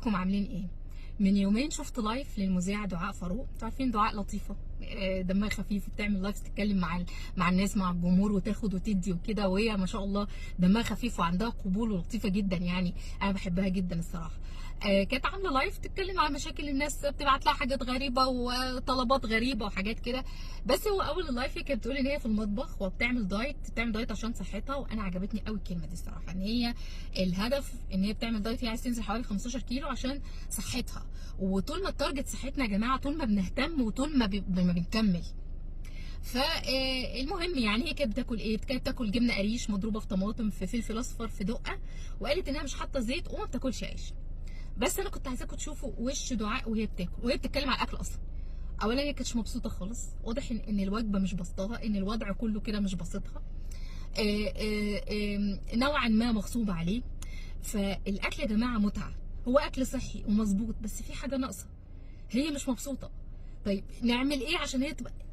ازيكم عاملين ايه؟ من يومين شفت لايف للمذيعه دعاء فاروق. انتوا عارفين دعاء لطيفه، دمها خفيف، وبتعمل لايف تتكلم مع الناس، مع الجمهور، وتاخد وتدي وكده، وهي ما شاء الله دمها خفيف وعندها قبول ولطيفه جدا. يعني انا بحبها جدا الصراحه. كانت عامله لايف تتكلم عن مشاكل الناس، بتبعت لها حاجات غريبه وطلبات غريبه وحاجات كده. بس هو اول اللايف كانت بتقول ان هي في المطبخ وبتعمل دايت عشان صحتها. وانا عجبتني قوي الكلمه دي الصراحه، ان هي الهدف ان هي بتعمل دايت، هي عايزه تنزل حوالي 15 كيلو عشان صحتها. وطول ما التارجت صحتنا يا جماعه، طول ما بنهتم وطول ما بنكمل. فالمهم يعني هي كانت بتاكل ايه؟ كانت بتاكل جبنه قريش مضروبه في طماطم في فلفل اصفر في دقه، وقالت انها مش حاطه زيت وما بتاكلش عيش. بس انا كنت عايزاكم تشوفوا وش دعاء وهي بتاكل، وهي بتتكلم على الاكل اصلا. اولا هي كانتش مبسوطه خالص، واضح ان الوجبه مش بسطاها، ان الوضع كله كده مش بسطها. نوعا ما مغصوبه عليه. فالاكل يا جماعه متعه، هو اكل صحي ومظبوط، بس في حاجه ناقصه، هي مش مبسوطه. طيب نعمل ايه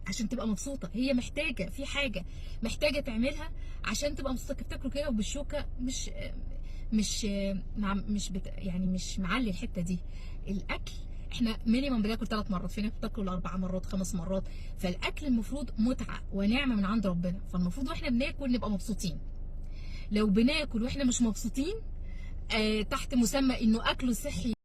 عشان تبقى مبسوطه؟ هي محتاجه في حاجه محتاجه تعملها عشان تبقى مبسوطه. كانت بتاكل كده وبالشوكه، يعني مش معلي الحته دي. الاكل احنا مينيمم بناكل 3 مرات، في ناس بتاكل 4 مرات 5 مرات. فالاكل المفروض متعه ونعمه من عند ربنا، فالمفروض واحنا بناكل نبقى مبسوطين. لو بناكل واحنا مش مبسوطين تحت مسمى انه اكل صحي